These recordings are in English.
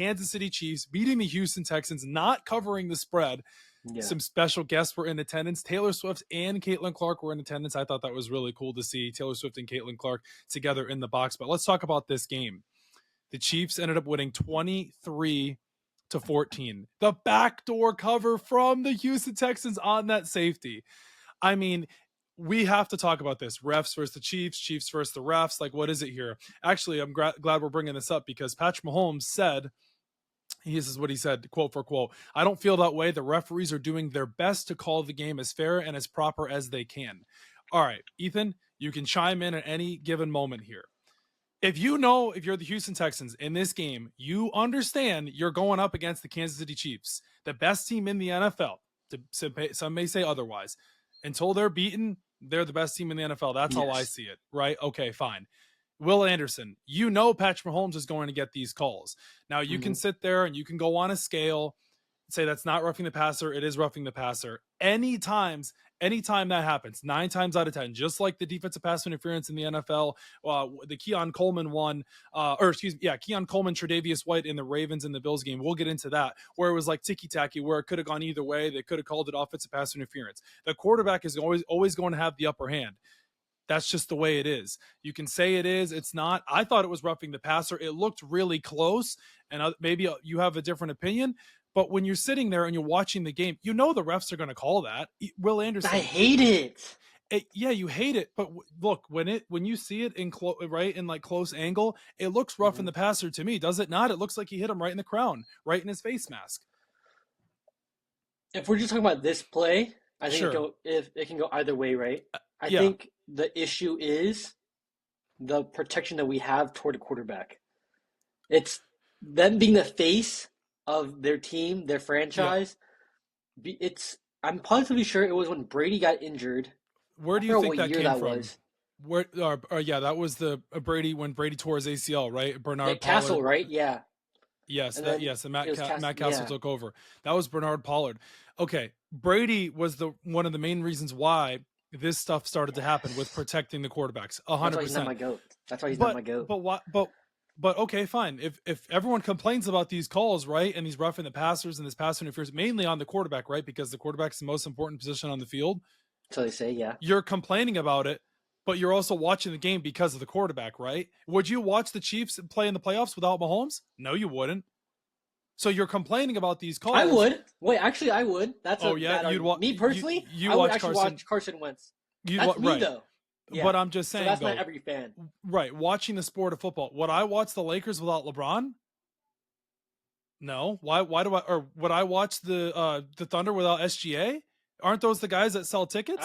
Kansas City Chiefs beating the Houston Texans, not covering the spread. Yeah. Some special guests were in attendance. Taylor Swift and Caitlin Clark were in attendance. I thought that was really cool to see Taylor Swift and Caitlin Clark together in the box. But let's talk about this game. The Chiefs ended up winning 23-14. The backdoor cover from the Houston Texans on that safety. I mean, we have to talk about this. Refs versus the Chiefs, Chiefs versus the refs. Like, what is it here? Actually, I'm glad we're bringing this up because Patrick Mahomes said, this is what he said, quote for quote, "I don't feel that way. The referees are doing their best to call the game as fair and as proper as they can." All right, Ethan, you can chime in at any given moment here. If you're the Houston Texans in this game, you understand you're going up against the Kansas City Chiefs, the best team in the NFL. Some may say otherwise. Until they're beaten, they're the best team in the NFL. That's how I see it, right? Okay, fine. Will Anderson, Patrick Mahomes is going to get these calls. Now, you can sit there and you can go on a scale, say that's not roughing the passer, it is roughing the passer. Anytime that happens, 9 times out of 10, just like the defensive pass interference in the NFL, the Keon Coleman Keon Coleman, Tre'Davious White in the Ravens and the Bills game, we'll get into that, where it was like ticky-tacky, where it could have gone either way. They could have called it offensive pass interference. The quarterback is always going to have the upper hand. That's just the way it is. You can say it is, it's not. I thought it was roughing the passer. It looked really close, and maybe you have a different opinion. But when you're sitting there and you're watching the game, the refs are going to call that. Will Anderson. I hate it. Yeah, you hate it. But look, when you see it in close angle, it looks rough in the passer to me. Does it not? It looks like he hit him right in the crown, right in his face mask. If we're just talking about this play, I think it can go either way, right? I think the issue is the protection that we have toward the quarterback. It's them being the face of their team, their franchise. Yeah. I'm positively sure it was when Brady got injured. Where do you think that came from? Where? That was the Brady when Brady tore his ACL, right? Bernard Castle, Pollard. Right? Yeah. Yes, and Matt Castle took over. That was Bernard Pollard. Okay, Brady was one of the main reasons why this stuff started to happen with protecting the quarterbacks. 100%. That's why he's not my GOAT. That's why he's not my GOAT. But okay, fine. If everyone complains about these calls, right, and these roughing the passers and this pass interference, mainly on the quarterback, right, because the quarterback's the most important position on the field. So they say, yeah. You're complaining about it, but you're also watching the game because of the quarterback, right? Would you watch the Chiefs play in the playoffs without Mahomes? No, you wouldn't. So you're complaining about these calls. I would. Wait, actually, I would. That's me personally. I would actually watch Carson Wentz. That's me, though. Yeah. But I'm just saying, so that's not every fan. Right. Watching the sport of football. Would I watch the Lakers without LeBron? No. Why would I watch the Thunder without SGA? Aren't those the guys that sell tickets?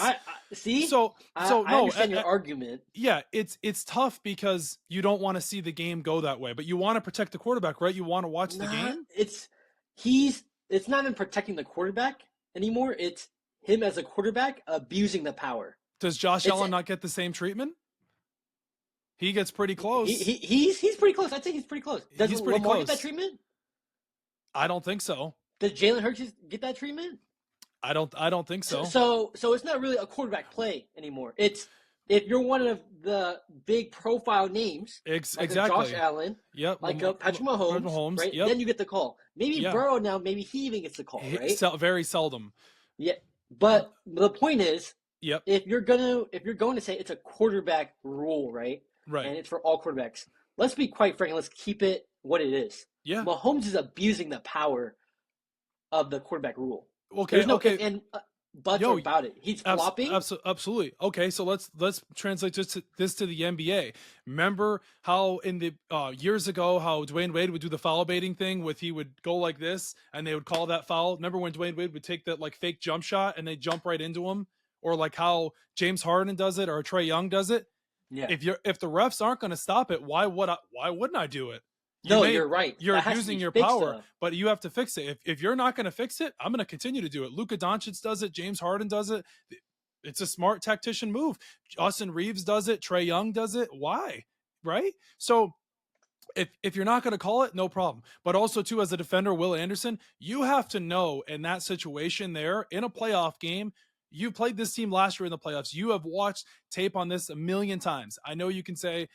See. So I no. understand your argument. Yeah, it's tough because you don't want to see the game go that way, but you want to protect the quarterback, right? You want to watch the game. It's not even protecting the quarterback anymore. It's him as a quarterback abusing the power. Does Josh Allen not get the same treatment? He gets pretty close. He's pretty close. I'd say he's pretty close. Does Lamar get that treatment? I don't think so. Does Jalen Hurts get that treatment? I don't think so. So it's not really a quarterback play anymore. It's if you're one of the big profile names, exactly, Josh Allen, like Patrick Mahomes, right? Then you get the call. Maybe Burrow now, maybe he even gets the call, right? Very seldom. Yeah, but the point is, Yep. If you're going to say it's a quarterback rule, right? Right. And it's for all quarterbacks. Let's be quite frank. Let's keep it what it is. Yeah. Mahomes is abusing the power of the quarterback rule. Okay. And buts about it. He's flopping. Absolutely. Okay. So let's translate this to the NBA. Remember how in the years ago how Dwayne Wade would do the foul baiting thing with he would go like this and they would call that foul. Remember when Dwayne Wade would take that like fake jump shot and they jump right into him? Or like how James Harden does it or Trae Young does it. Yeah. If the refs aren't going to stop it, why wouldn't I do it? You're right. You're using your power, but you have to fix it. If you're not going to fix it, I'm going to continue to do it. Luka Doncic does it. James Harden does it. It's a smart tactician move. Austin Reeves does it. Trae Young does it. Why? Right? So if you're not going to call it, no problem. But also, too, as a defender, Will Anderson, you have to know in that situation there, in a playoff game, you played this team last year in the playoffs. You have watched tape on this a million times. I know you can say,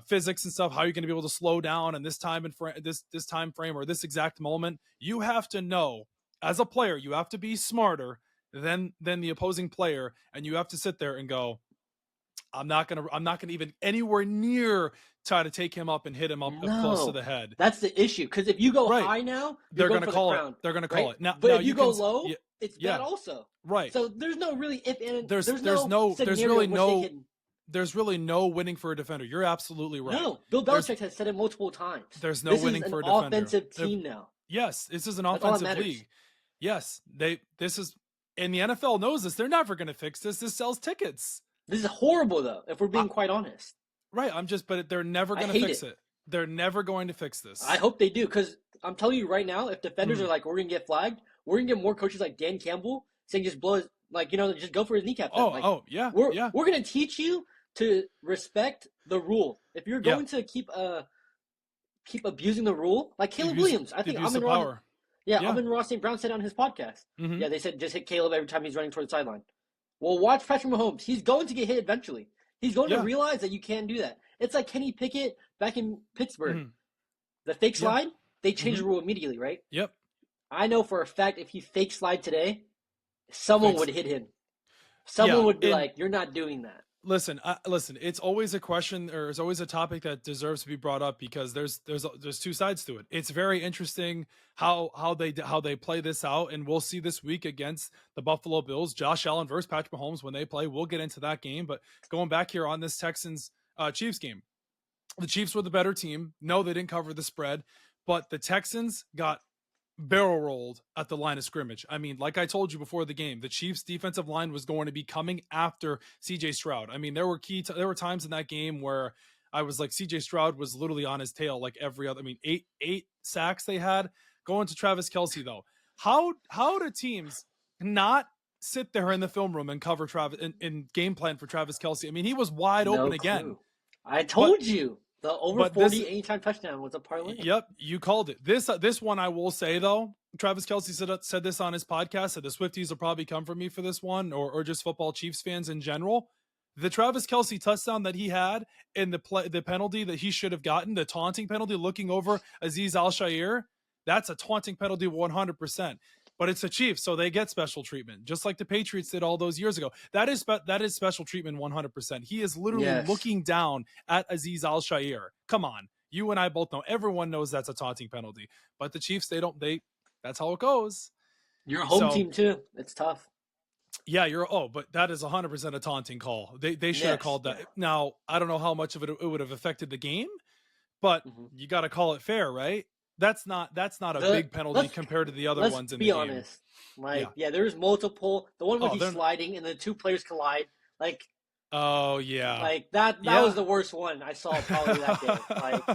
physics and stuff, how you're going to be able to slow down in this time and this time frame or this exact moment. You have to know as a player, you have to be smarter than the opposing player, and you have to sit there and go, I'm not gonna even anywhere near try to take him up and hit him up close to the head. That's the issue, because if you go high now, they're gonna call it. They're gonna call it. Now, but now if you go low, it's bad also. Right. So there's no really if and there's really no winning for a defender. You're absolutely right. No, Bill Belichick has said it multiple times. There's no winning for a defender. Offensive team now. Yes, this is an offensive league. Yes, this is, and the NFL knows this. They're never going to fix this. This sells tickets. This is horrible, though, if we're being quite honest. Right, but they're never going to fix it. They're never going to fix this. I hope they do, because I'm telling you right now, if defenders are like, we're going to get flagged, we're going to get more coaches like Dan Campbell saying just blow his, just go for his kneecap. We're going to teach you to respect the rule. If you're going to keep abusing the rule, like Caleb Williams, I think Amon-Ra St. Brown said on his podcast. Mm-hmm. Yeah, they said just hit Caleb every time he's running toward the sideline. Well, watch Patrick Mahomes. He's going to get hit eventually. He's going to realize that you can't do that. It's like Kenny Pickett back in Pittsburgh. Mm-hmm. The fake slide, they changed the rule immediately, right? Yep. I know for a fact if he fake slide today, someone would hit him. Someone would be like, you're not doing that. Listen, it's always a question, or it's always a topic that deserves to be brought up, because there's two sides to it. It's very interesting how they play this out, and we'll see this week against the Buffalo Bills, Josh Allen versus Patrick Mahomes when they play. We'll get into that game, but going back here on this Texans Chiefs game, the Chiefs were the better team. No, they didn't cover the spread, but the Texans got barrel rolled at the line of scrimmage. I mean, like I told you before the game, the Chiefs defensive line was going to be coming after CJ Stroud. I mean, there were times in that game where I was like, CJ Stroud was literally on his tail like every other. I mean, eight sacks they had. Going to Travis Kelce though. How do teams not sit there in the film room and cover Travis and game plan for Travis Kelce? I mean, he was wide open again. I told you. The over 40 anytime touchdown was a parlay. Yep, you called it. This one, I will say, though, Travis Kelce said this on his podcast, that the Swifties will probably come for me for this one, or just football Chiefs fans in general. The Travis Kelce touchdown that he had and the penalty that he should have gotten, the taunting penalty, looking over Azeez Al-Shaair, that's a taunting penalty 100%. But it's the Chiefs, so they get special treatment, just like the Patriots did all those years ago. That is special treatment 100%. He is literally looking down at Azeez Al-Shaair. Come on. You and I both know. Everyone knows that's a taunting penalty. But the Chiefs, that's how it goes. You're a home team, too. It's tough. Yeah, but that is 100% a taunting call. They should have called that. Now, I don't know how much of it would have affected the game, but you got to call it fair, right? That's not a big penalty compared to the other ones in the game. Let's be honest. There's multiple. The one where he's sliding and the two players collide. Like, oh yeah. Like that was the worst one I saw probably that day. Like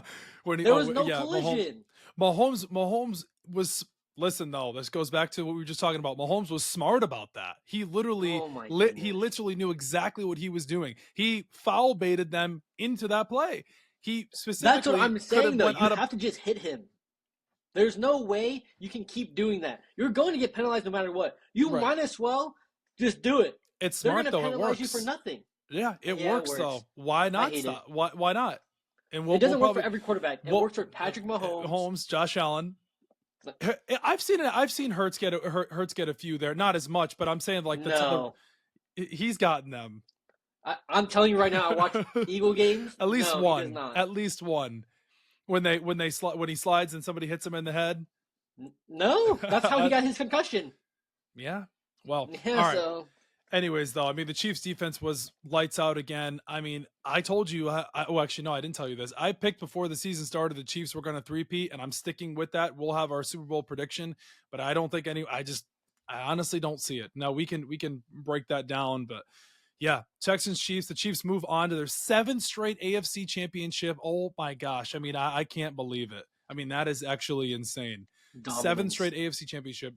there was no collision. Mahomes was. Listen though, this goes back to what we were just talking about. Mahomes was smart about that. He literally knew exactly what he was doing. He foul baited them into that play. He specifically. That's what I'm saying though. You have to just hit him. There's no way you can keep doing that. You're going to get penalized no matter what. You might as well just do it. It's smart though. They're going to penalize you for nothing. Yeah, it works though. Why not stop? Why not? And it doesn't work for every quarterback. It works for Patrick Mahomes, Josh Allen. I've seen Hurts get a few there, not as much, but I'm saying like he's gotten them. I'm telling you right now, I watch Eagle games. At least one. When he slides and somebody hits him in the head. No, that's how he got his concussion. Yeah. Well. Yeah. All right. So. Anyways, though, I mean, the Chiefs' defense was lights out again. I mean, I told you. Actually, no, I didn't tell you this. I picked before the season started the Chiefs were going to three-peat, and I'm sticking with that. We'll have our Super Bowl prediction, but I don't think I honestly don't see it. Now we can break that down, but. Yeah, Texans, Chiefs. The Chiefs move on to their 7th straight AFC championship. Oh, my gosh. I mean, I can't believe it. I mean, that is actually insane. Dominance. 7th straight AFC championship.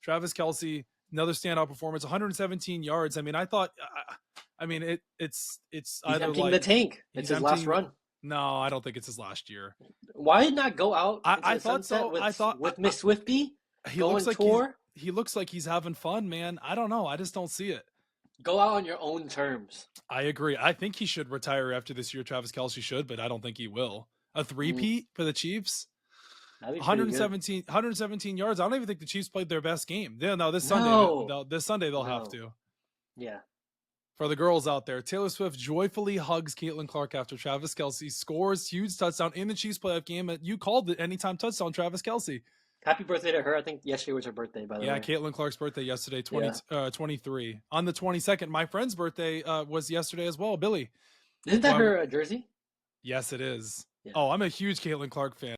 Travis Kelce, another standout performance, 117 yards. I mean, I thought it's he's either emptying the tank. It's his last run. No, I don't think it's his last year. Why not go out? I thought so. With Miss Swifty he looks like tour. He looks like he's having fun, man. I don't know. I just don't see it. Go out on your own terms. I agree. I think he should retire after this year. Travis Kelce should, but I don't think he will. A three-peat for the Chiefs? 117 yards. I don't even think the Chiefs played their best game. This Sunday they'll have to. Yeah. For the girls out there, Taylor Swift joyfully hugs Caitlin Clark after Travis Kelce scores huge touchdown in the Chiefs playoff game. You called it anytime touchdown, Travis Kelce. Happy birthday to her. I think yesterday was her birthday, by the way. Yeah, Caitlin Clark's birthday yesterday, 23. On the 22nd, my friend's birthday was yesterday as well, Billy. Isn't that her jersey? Yes, it is. Yeah. Oh, I'm a huge Caitlin Clark fan.